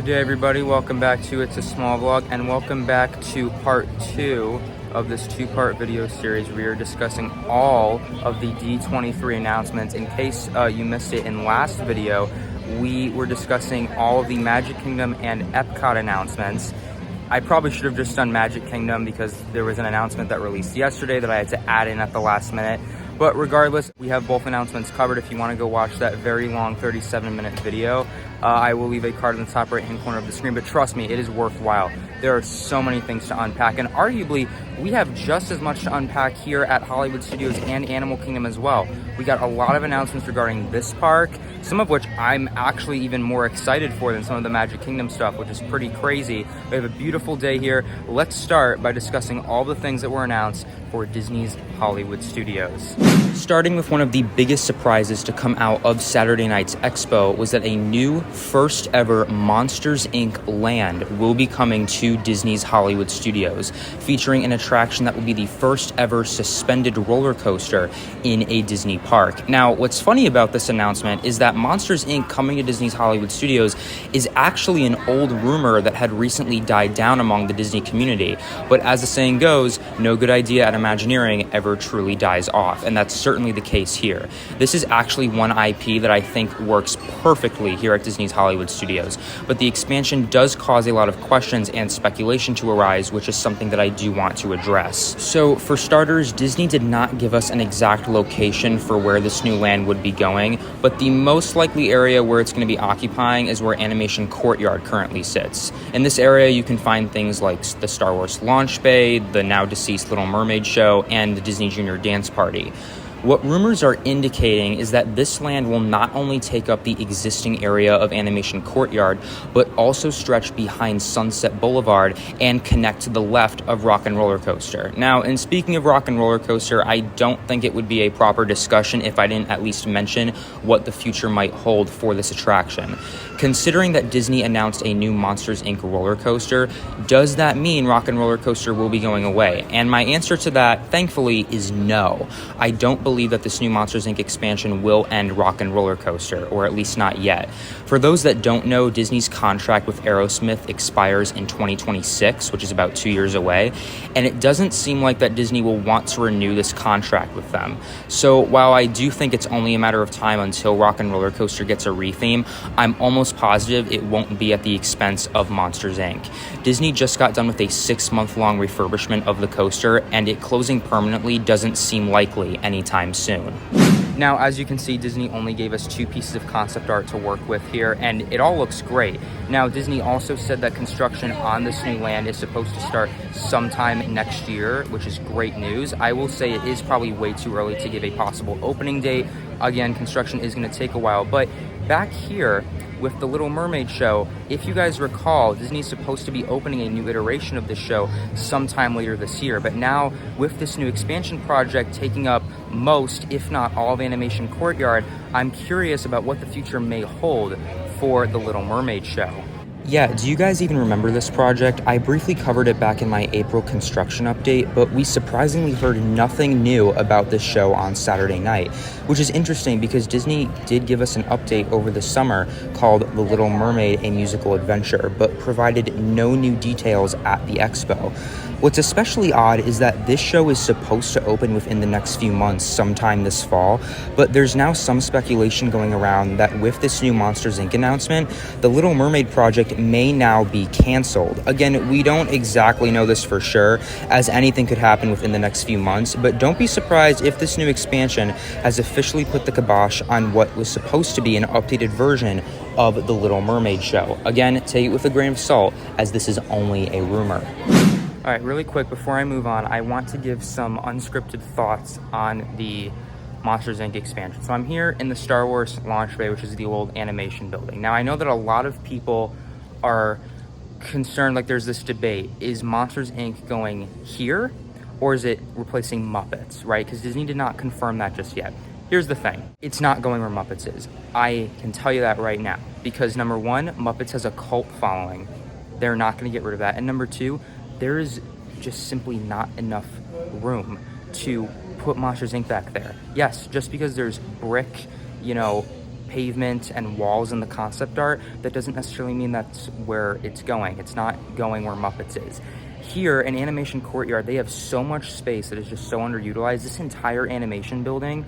Good day, everybody. Welcome back to It's a Small Vlog, and welcome back to part 2 of this 2-part video series. We are discussing all of the D23 announcements. In case you missed it in last video, we were discussing all of the Magic Kingdom and Epcot announcements. I probably should have just done Magic Kingdom because there was an announcement that released yesterday that I had to add in at the last minute. But regardless, we have both announcements covered. If you want to go watch that very long 37-minute video, I will leave a card in the top right-hand corner of the screen. But trust me, it is worthwhile. There are so many things to unpack, and arguably, we have just as much to unpack here at Hollywood Studios and Animal Kingdom as well. We got a lot of announcements regarding this park, some of which I'm actually even more excited for than some of the Magic Kingdom stuff, which is pretty crazy. We have a beautiful day here. Let's start by discussing all the things that were announced for Disney's Hollywood Studios. Starting with one of the biggest surprises to come out of Saturday night's expo was that a new first ever Monsters Inc. land will be coming to Disney's Hollywood Studios, featuring an attraction that will be the first ever suspended roller coaster in a Disney park. Now, what's funny about this announcement is that Monsters Inc. coming to Disney's Hollywood Studios is actually an old rumor that had recently died down among the Disney community. But as the saying goes, no good idea at Imagineering ever truly dies off, and that's certainly the case here. This is actually one IP that I think works perfectly here at Disney's Hollywood Studios, but the expansion does cause a lot of questions and speculation to arise, which is something that I do want to address. So for starters, Disney did not give us an exact location for where this new land would be going, but the most likely area where it's going to be occupying is where Animation Courtyard currently sits. In this area, you can find things like the Star Wars launch bay, the now deceased Little Mermaid show, and the Disney Junior Dance Party. What rumors are indicating is that this land will not only take up the existing area of Animation Courtyard, but also stretch behind Sunset Boulevard and connect to the left of Rock and Roller Coaster. Now, in speaking of Rock and Roller Coaster, I don't think it would be a proper discussion if I didn't at least mention what the future might hold for this attraction. Considering that Disney announced a new Monsters Inc. roller coaster, does that mean Rock and Roller Coaster will be going away? And my answer to that, thankfully, is no. I don't believe that this new Monsters Inc. expansion will end Rock and Roller Coaster, or at least not yet. For those that don't know, Disney's contract with Aerosmith expires in 2026, which is about 2 years away, and it doesn't seem like that Disney will want to renew this contract with them. So while I do think it's only a matter of time until Rock and Roller Coaster gets a retheme, I'm almost positive it won't be at the expense of Monsters Inc. Disney just got done with a 6-month-long refurbishment of the coaster, and it closing permanently doesn't seem likely anytime soon. Now, as you can see, Disney only gave us 2 pieces of concept art to work with here, and it all looks great. Now, Disney also said that construction on this new land is supposed to start sometime next year, which is great news. I will say it is probably way too early to give a possible opening date. Again, construction is going to take a while, but back here with the Little Mermaid show, if you guys recall, Disney's supposed to be opening a new iteration of this show sometime later this year. But now, with this new expansion project taking up most, if not all, of Animation Courtyard, I'm curious about what the future may hold for the Little Mermaid show. Yeah, do you guys even remember this project? I briefly covered it back in my April construction update, but we surprisingly heard nothing new about this show on Saturday night, which is interesting because Disney did give us an update over the summer called The Little Mermaid: A Musical Adventure, but provided no new details at the expo. What's especially odd is that this show is supposed to open within the next few months, sometime this fall, but there's now some speculation going around that with this new Monsters Inc. announcement, the Little Mermaid project may now be canceled. Again, we don't exactly know this for sure, as anything could happen within the next few months, but don't be surprised if this new expansion has officially put the kibosh on what was supposed to be an updated version of the Little Mermaid show. Again, take it with a grain of salt, as this is only a rumor. All right, really quick, before I move on, I want to give some unscripted thoughts on the Monsters Inc. expansion. So I'm here in the Star Wars launch bay, which is the old animation building. Now, I know that a lot of people are concerned, like there's this debate, is Monsters Inc. going here, or is it replacing Muppets, right? Because Disney did not confirm that just yet. Here's the thing, it's not going where Muppets is. I can tell you that right now, because number one, Muppets has a cult following. They're not gonna get rid of that. And number two, there is just simply not enough room to put Monsters Inc. back there. Yes, just because there's brick, pavement and walls in the concept art, that doesn't necessarily mean that's where it's going. It's not going where Muppets is. Here in Animation Courtyard, they have so much space that is just so underutilized. This entire animation building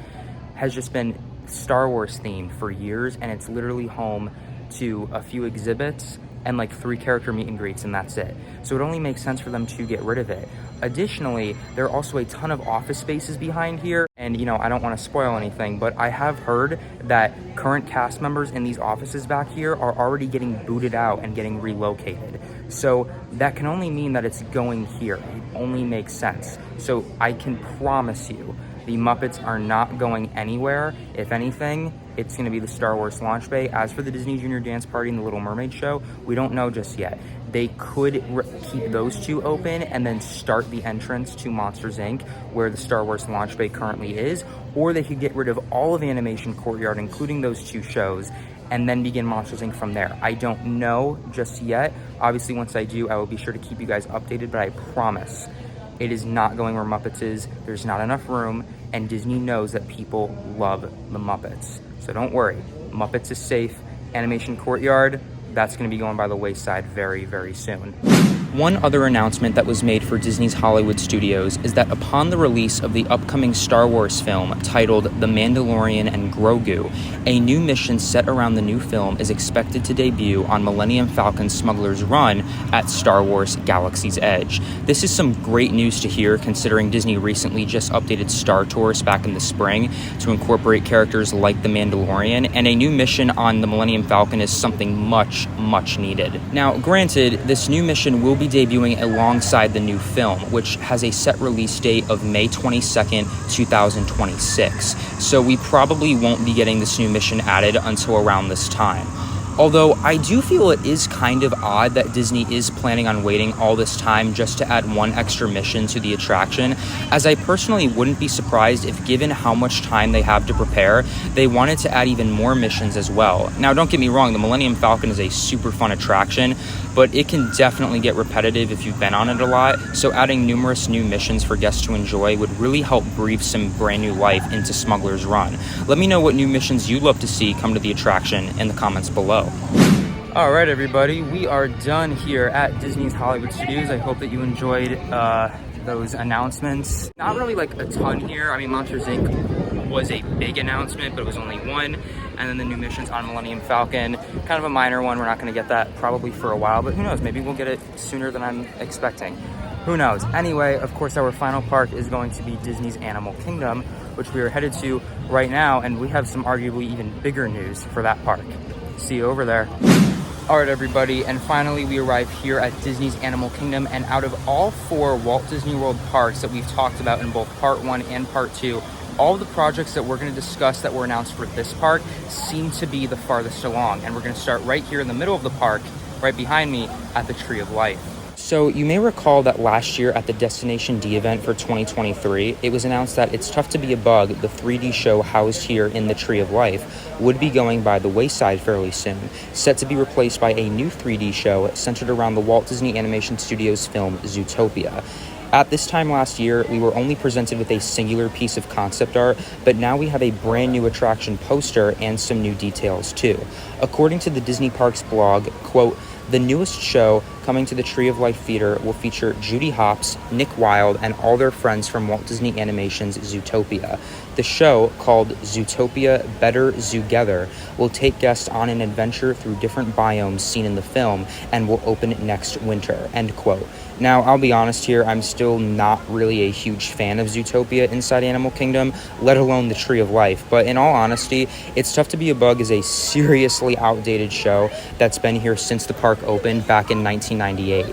has just been Star Wars themed for years, and it's literally home to a few exhibits and like 3 character meet and greets, and that's it. So it only makes sense for them to get rid of it. Additionally, there are also a ton of office spaces behind here, and you know, I don't want to spoil anything, but I have heard that current cast members in these offices back here are already getting booted out and getting relocated. So that can only mean that it's going here. It only makes sense. So I can promise you, the Muppets are not going anywhere. If anything, it's going to be the Star Wars launch bay. As for the Disney Junior Dance Party and the Little Mermaid show, we don't know just yet. They could keep those 2 open and then start the entrance to Monsters, Inc., where the Star Wars launch bay currently is, or they could get rid of all of Animation Courtyard, including those 2 shows, and then begin Monsters, Inc. from there. I don't know just yet. Obviously, once I do, I will be sure to keep you guys updated, but I promise it is not going where Muppets is. There's not enough room, and Disney knows that people love the Muppets. So don't worry, Muppets is safe. Animation Courtyard, that's going to be going by the wayside very, very soon. One other announcement that was made for Disney's Hollywood Studios is that upon the release of the upcoming Star Wars film titled The Mandalorian and Grogu, a new mission set around the new film is expected to debut on Millennium Falcon Smuggler's run at Star Wars Galaxy's Edge. This is some great news to hear, considering Disney recently just updated Star Tours back in the spring to incorporate characters like the Mandalorian, and a new mission on the Millennium Falcon is something much, much needed. Now, granted, this new mission will be debuting alongside the new film, which has a set release date of May 22nd, 2026. So we probably won't be getting this new mission added until around this time. Although I do feel it is kind of odd that Disney is planning on waiting all this time just to add one extra mission to the attraction, as I personally wouldn't be surprised if, given how much time they have to prepare, they wanted to add even more missions as well. Now, don't get me wrong, the Millennium Falcon is a super fun attraction, but it can definitely get repetitive if you've been on it a lot, so adding numerous new missions for guests to enjoy would really help breathe some brand new life into Smuggler's Run. Let me know what new missions you'd love to see come to the attraction in the comments below. All right, everybody, we are done here at Disney's Hollywood Studios. I hope that you enjoyed those announcements. Not really like a ton here. I mean, Monsters, Inc. was a big announcement, but it was only one. And then the new missions on Millennium Falcon, kind of a minor one. We're not going to get that probably for a while, but who knows? Maybe we'll get it sooner than I'm expecting. Who knows? Anyway, of course, our final park is going to be Disney's Animal Kingdom, which we are headed to right now, and we have some arguably even bigger news for that park. See you over there. All right, everybody, and finally we arrive here at Disney's Animal Kingdom, and out of all 4 Walt Disney World parks that we've talked about in both part 1 and part 2, all the projects that we're going to discuss that were announced for this park seem to be the farthest along, and we're going to start right here in the middle of the park, right behind me at the Tree of Life. So you may recall that last year at the Destination D event for 2023, it was announced that It's Tough to Be a Bug, the 3D show housed here in the Tree of Life, would be going by the wayside fairly soon, set to be replaced by a new 3D show centered around the Walt Disney Animation Studios film Zootopia. At this time last year, we were only presented with a singular piece of concept art, but now we have a brand new attraction poster and some new details too. According to the Disney Parks blog, quote, "The newest show coming to the Tree of Life Theater will feature Judy Hopps, Nick Wilde, and all their friends from Walt Disney Animation's Zootopia. The show, called Zootopia Better Zoogether, will take guests on an adventure through different biomes seen in the film and will open next winter," end quote. Now, I'll be honest here, I'm still not really a huge fan of Zootopia inside Animal Kingdom, let alone the Tree of Life, but in all honesty, It's Tough to Be a Bug is a seriously outdated show that's been here since the park opened back in 1998.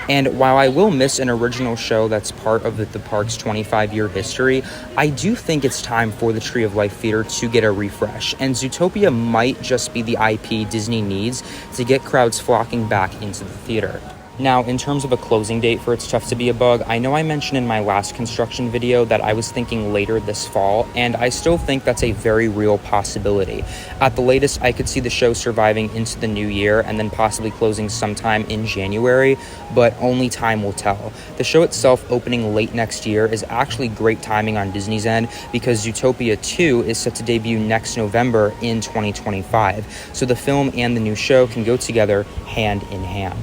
And while I will miss an original show that's part of the park's 25-year history, I do think it's time for the Tree of Life Theater to get a refresh, and Zootopia might just be the IP Disney needs to get crowds flocking back into the theater. Now, in terms of a closing date for It's Tough to Be a Bug, I know I mentioned in my last construction video that I was thinking later this fall, and I still think that's a very real possibility. At the latest, I could see the show surviving into the new year and then possibly closing sometime in January, but only time will tell. The show itself opening late next year is actually great timing on Disney's end because Zootopia 2 is set to debut next November in 2025, so the film and the new show can go together hand in hand.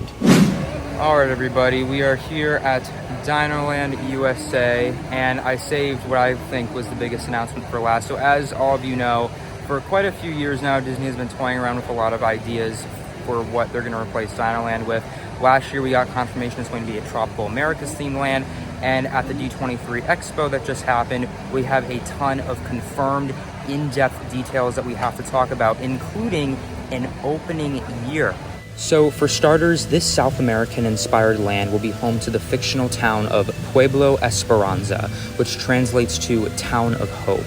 All right, everybody, we are here at Dinoland U.S.A, and I saved what I think was the biggest announcement for last. So as all of you know, for quite a few years now, Disney has been toying around with a lot of ideas for what they're going to replace Dinoland with. Last year, we got confirmation it's going to be a Tropical Americas themed land, and at the D23 Expo that just happened, we have a ton of confirmed in-depth details that we have to talk about, including an opening year. So for starters, this South American-inspired land will be home to the fictional town of Pueblo Esperanza, which translates to Town of Hope.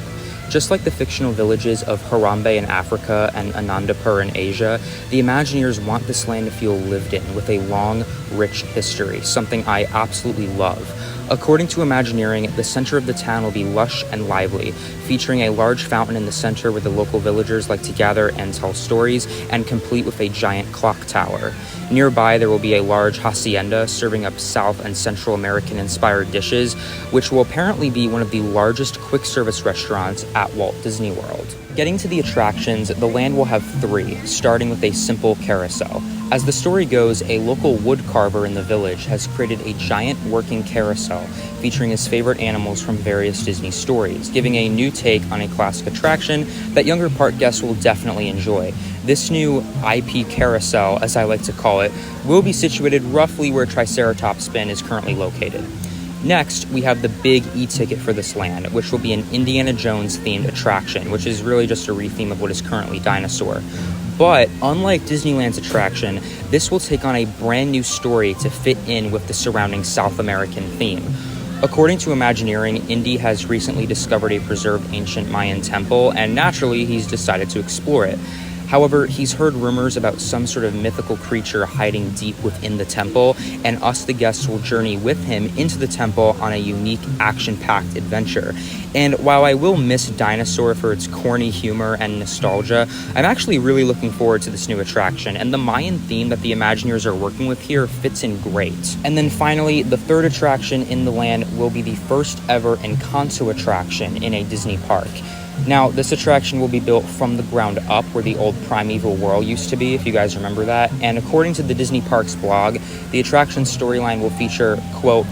Just like the fictional villages of Harambe in Africa and Anandapur in Asia, the Imagineers want this land to feel lived in with a long, rich history, something I absolutely love. According to Imagineering, the center of the town will be lush and lively, featuring a large fountain in the center where the local villagers like to gather and tell stories, and complete with a giant clock tower. Nearby, there will be a large hacienda serving up South and Central American-inspired dishes, which will apparently be one of the largest quick-service restaurants at Walt Disney World. Getting to the attractions, the land will have 3, starting with a simple carousel. As the story goes, a local wood carver in the village has created a giant working carousel featuring his favorite animals from various Disney stories, giving a new take on a classic attraction that younger park guests will definitely enjoy. This new IP carousel, as I like to call it, will be situated roughly where Triceratops Spin is currently located. Next, we have the big e-ticket for this land, which will be an Indiana Jones themed attraction, which is really just a retheme of what is currently Dinosaur. But unlike Disneyland's attraction, this will take on a brand new story to fit in with the surrounding South American theme. According to Imagineering, Indy has recently discovered a preserved ancient Mayan temple, and naturally, he's decided to explore it. However, he's heard rumors about some sort of mythical creature hiding deep within the temple, and us, the guests, will journey with him into the temple on a unique, action-packed adventure. And while I will miss Dinosaur for its corny humor and nostalgia, I'm actually really looking forward to this new attraction, and the Mayan theme that the Imagineers are working with here fits in great. And then finally, the third attraction in the land will be the first ever Encanto attraction in a Disney park. Now, this attraction will be built from the ground up where the old primeval world used to be, if you guys remember that. And according to the Disney Parks blog, the attraction's storyline will feature, quote,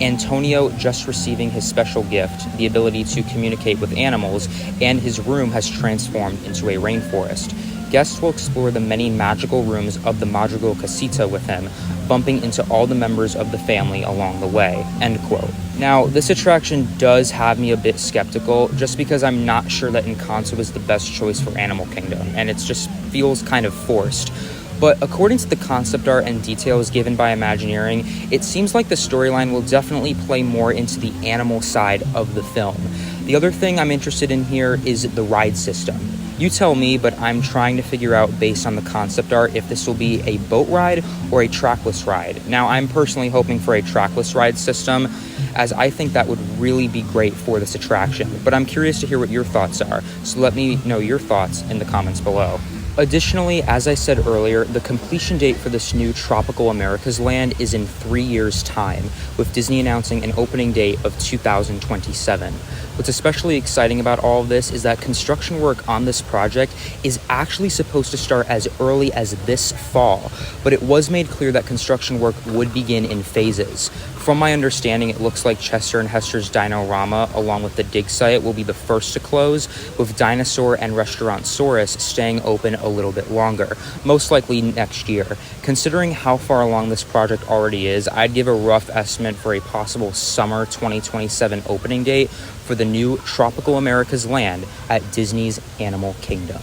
Antonio just receiving his special gift, the ability to communicate with animals, and his room has transformed into a rainforest. Guests will explore the many magical rooms of the Madrigal Casita with him, bumping into all the members of the family along the way, end quote. Now, this attraction does have me a bit skeptical, just because I'm not sure that Encanto is the best choice for Animal Kingdom, and it just feels kind of forced. But according to the concept art and details given by Imagineering, it seems like the storyline will definitely play more into the animal side of the film. The other thing I'm interested in here is the ride system. You tell me, but I'm trying to figure out based on the concept art if this will be a boat ride or a trackless ride. Now, I'm personally hoping for a trackless ride system, as I think that would really be great for this attraction. But I'm curious to hear what your thoughts are, so let me know your thoughts in the comments below. Additionally, as I said earlier, the completion date for this new Tropical Americas land is in 3 years' time, with Disney announcing an opening date of 2027. What's especially exciting about all of this is that construction work on this project is actually supposed to start as early as this fall, but it was made clear that construction work would begin in phases. From my understanding, it looks like Chester and Hester's Dino-Rama, along with the dig site, will be the first to close, with Dinosaur and Restaurantsaurus staying open a little bit longer, most likely next year. Considering how far along this project already is, I'd give a rough estimate for a possible summer 2027 opening date for the new Tropical Americas land at Disney's Animal Kingdom.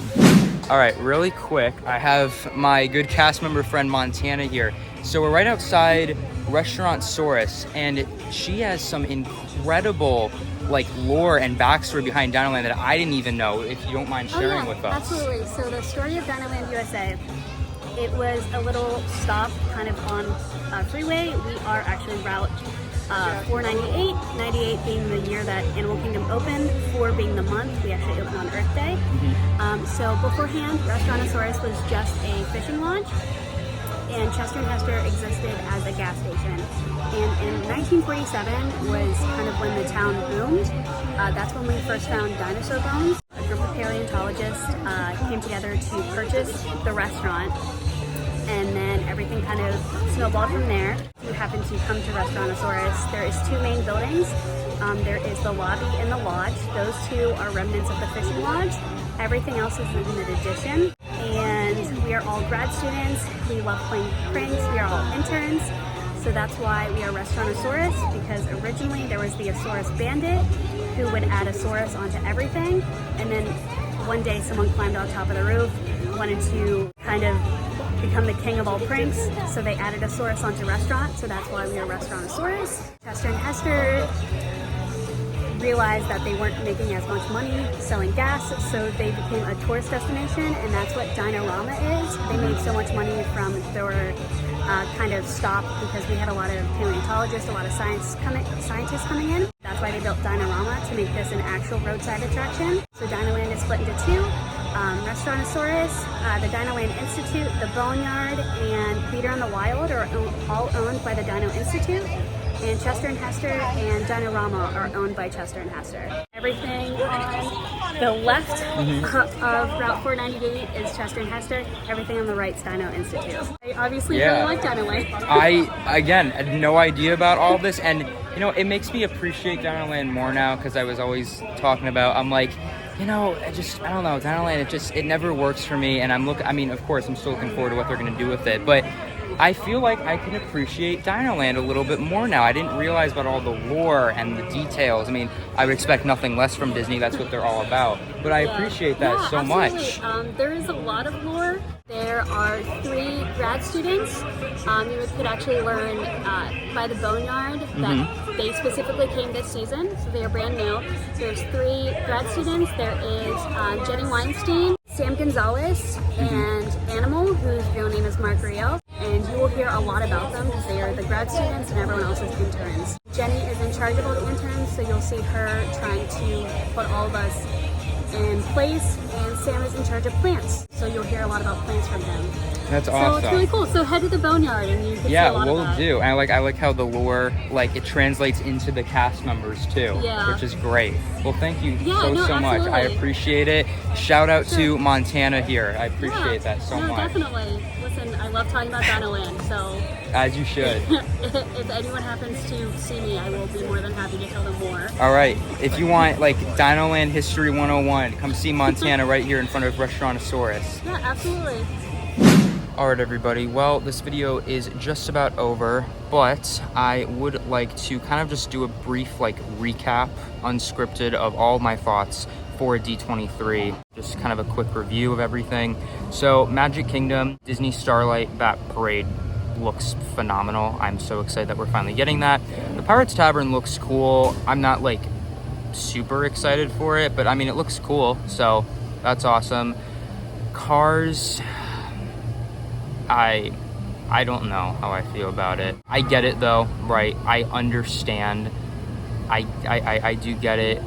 All right, really quick, I have my good cast member friend Montana here. So we're right outside Restaurantsaurus, and she has some incredible lore and backstory behind Dinoland that I didn't even know, if you don't mind sharing with us. Absolutely. So the story of Dinoland U.S.A. It was a little stop kind of on freeway. We are actually route 498, 98 being the year that Animal Kingdom opened, 4 being the month. We actually opened on Earth Day. So beforehand, Restaurantosaurus was just a fishing lodge, and Chester and Hester existed as a gas station. And in 1947 was kind of when the town boomed. That's when we first found dinosaur bones. A group of paleontologists came together to purchase the restaurant, and then everything kind of snowballed from there. If you happen to come to Restaurantosaurus, there is 2 main buildings. There is the lobby and the lodge. Those 2 are remnants of the fishing lodge. Everything else is an addition. And we are all grad students. We love playing pranks. We are all interns. So that's why we are Restaurantosaurus, because originally there was the Asaurus Bandit who would add Asaurus onto everything. And then one day someone climbed on top of the roof, wanted to kind of become the king of all pranks, so they added Asaurus onto restaurant, so that's why we are Restaurantosaurus. Chester and Hester realized that they weren't making as much money selling gas, so they became a tourist destination, and that's what Dinorama is. They made so much money from their kind of stop because we had a lot of paleontologists, a lot of scientists coming in. That's why they built Dinorama, to make this an actual roadside attraction. So Dinoland is split into 2. Restaurantosaurus, the Dinoland Institute, the Boneyard, and Theater on the Wild are all owned by the Dino Institute. And Chester and Hester and Dinorama are owned by Chester and Hester. Everything on the left of Route 498 is Chester and Hester. Everything on the right is Dino Institute. I obviously really like Dinoland. Again, had no idea about all this, and you know, it makes me appreciate Dinoland more now, because I was always talking about, I'm like, you know, I don't know, Dinoland, it never works for me, and I mean, of course, I'm still looking forward to what they're going to do with it, but I feel like I can appreciate Dinoland a little bit more now. I didn't realize about all the lore and the details. I mean, I would expect nothing less from Disney. That's what they're all about. But I appreciate that so much. There is a lot of lore. There are 3 grad students. You could actually learn by the Boneyard that they specifically came this season, so they are brand new. There's 3 grad students. There is Jenny Weinstein, Sam Gonzalez, and Animal, whose real name is Mark Rio. And you will hear a lot about them because they are the grad students and everyone else is interns. Jenny is in charge of all the interns, so you'll see her trying to put all of us in place, and Sam is in charge of plants, so you'll hear a lot about plants from him. That's awesome. So it's really cool. So head to the Boneyard and you can see a lot we'll of that. do. And I like how the lore, it translates into the cast members too, which is great. Well, thank you so much. I appreciate it. Shout out to Montana here. I appreciate that so much. Definitely. Listen, I love talking about Dinoland, so as you should. if anyone happens to see me, I will be more than happy to tell them more. All right. If you want Dinoland History 101, come see Montana right here in front of Restaurantosaurus. Yeah, absolutely. Alright everybody, well this video is just about over, but I would like to kind of just do a brief recap, unscripted, of all my thoughts for D23. Just kind of a quick review of everything. So Magic Kingdom, Disney Starlight Bat Parade looks phenomenal. I'm so excited that we're finally getting that. The Pirates Tavern looks cool. I'm not super excited for it, but I mean it looks cool, so that's awesome. Cars, I don't know how I feel about it. I get it though, right? I understand. I do get it.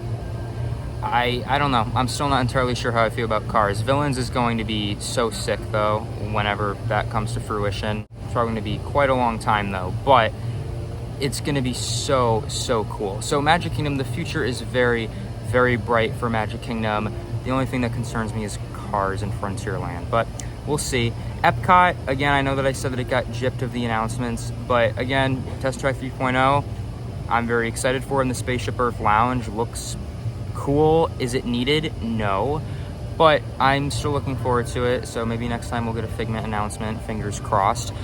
I don't know. I'm still not entirely sure how I feel about Cars. Villains is going to be so sick though, whenever that comes to fruition. It's probably going to be quite a long time though, but it's going to be so cool. So Magic Kingdom, the future is very, very bright for Magic Kingdom. The only thing that concerns me is Cars and Frontierland, but we'll see. Epcot, again, I know that I said that it got gypped of the announcements, but again, Test Track 3.0, I'm very excited for it, and the Spaceship Earth Lounge looks cool. Is it needed? No, but I'm still looking forward to it, so maybe next time we'll get a Figment announcement, fingers crossed.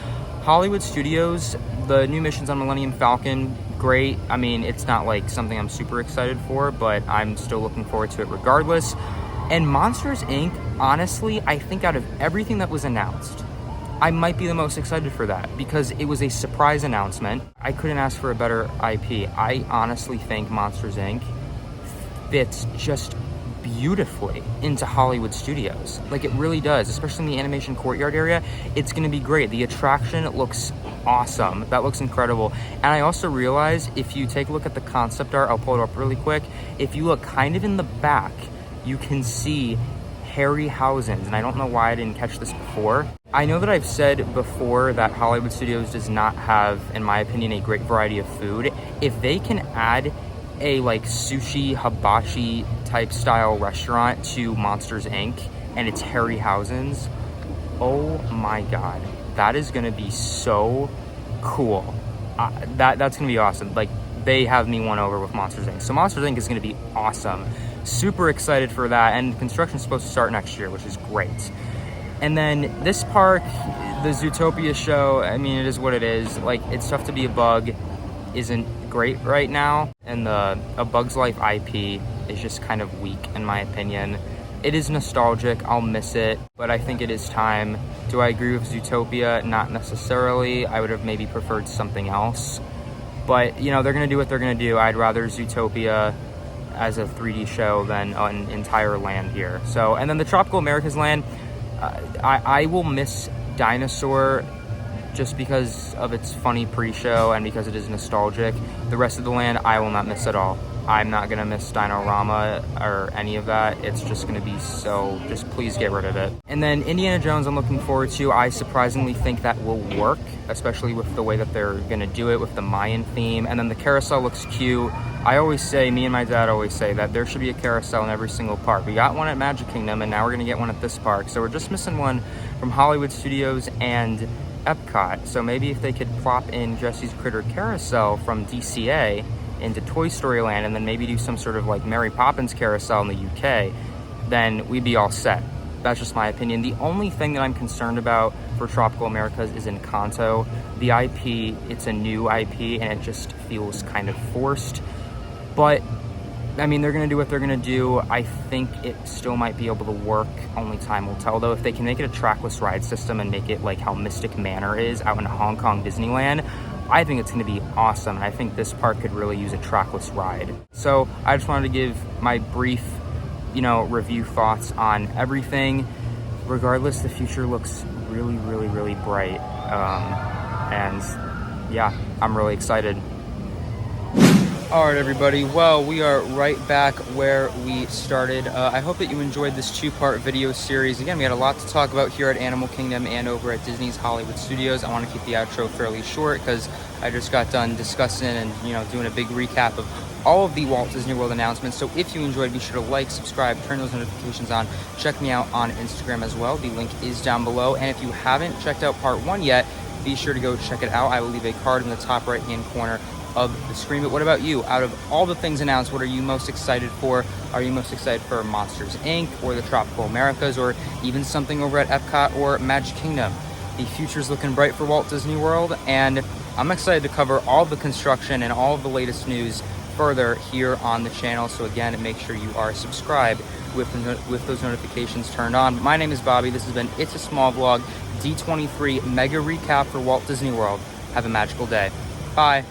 Hollywood Studios, the new missions on Millennium Falcon, great. I mean, it's not something I'm super excited for, but I'm still looking forward to it regardless. And Monsters, Inc., honestly, I think out of everything that was announced, I might be the most excited for that because it was a surprise announcement. I couldn't ask for a better IP. I honestly think Monsters, Inc. fits just beautifully into Hollywood Studios. Like, it really does, especially in the animation courtyard area. It's gonna be great. The attraction looks awesome. That looks incredible. And I also realized, if you take a look at the concept art, I'll pull it up really quick. If you look kind of in the back, you can see Harryhausen's, and I don't know why I didn't catch this before. I know that I've said before that Hollywood Studios does not have, in my opinion, a great variety of food. If they can add a like sushi hibachi type style restaurant to Monsters Inc. and it's Harryhausen's, oh my god, that is gonna be so cool. That's gonna be awesome. Like, they have me won over with Monsters Inc. So Monsters Inc. is gonna be awesome. Super excited for that, and construction's supposed to start next year, which is great. And then this park, the Zootopia show, I mean, it is what it is. Like, it's tough to be a bug isn't great right now, and A Bug's Life IP is just kind of weak in my opinion. It is nostalgic, I'll miss it, but I think it is time. Do I agree with Zootopia? Not necessarily. I would have maybe preferred something else, but you know, they're gonna do what they're gonna do. I'd rather Zootopia as a 3D show than an entire land here. So, and then the Tropical Americas land, I will miss Dinosaur just because of its funny pre-show and because it is nostalgic. The rest of the land, I will not miss at all. I'm not gonna miss Dino-Rama or any of that. It's just gonna be so, just please get rid of it. And then Indiana Jones, I'm looking forward to. I surprisingly think that will work, especially with the way that they're gonna do it with the Mayan theme. And then the carousel looks cute. I always say, me and my dad always say that there should be a carousel in every single park. We got one at Magic Kingdom, and now we're gonna get one at this park. So we're just missing one from Hollywood Studios and Epcot. So maybe if they could plop in Jesse's Critter Carousel from DCA into Toy Story Land, and then maybe do some sort of like Mary Poppins carousel in the UK, then we'd be all set. That's just my opinion. The only thing that I'm concerned about for Tropical Americas is Encanto. The IP, it's a new IP, and it just feels kind of forced. But I mean, they're gonna do what they're gonna do. I think it still might be able to work. Only time will tell, though. If they can make it a trackless ride system and make it like how Mystic Manor is out in Hong Kong Disneyland, I think it's gonna be awesome. And I think this park could really use a trackless ride. So I just wanted to give my brief, you know, review thoughts on everything. Regardless, the future looks really, really, really bright. And yeah, I'm really excited. All right, everybody. Well, we are right back where we started. I hope that you enjoyed this two-part video series. Again, we had a lot to talk about here at Animal Kingdom and over at Disney's Hollywood Studios. I want to keep the outro fairly short because I just got done discussing and, you know, doing a big recap of all of the Walt Disney World announcements. So if you enjoyed, be sure to like, subscribe, turn those notifications on. Check me out on Instagram as well. The link is down below. And if you haven't checked out part 1 yet, be sure to go check it out. I will leave a card in the top right-hand corner of the screen. But what about you? Out of all the things announced, what are you most excited for? Are you most excited for Monsters Inc. or the Tropical Americas, or even something over at Epcot or Magic Kingdom? The future's looking bright for Walt Disney World, and I'm excited to cover all the construction and all of the latest news further here on the channel. So again, make sure you are subscribed with those notifications turned on. My name is Bobby. This has been It's a Small Vlog, D23 mega recap for Walt Disney World. Have a magical day. Bye.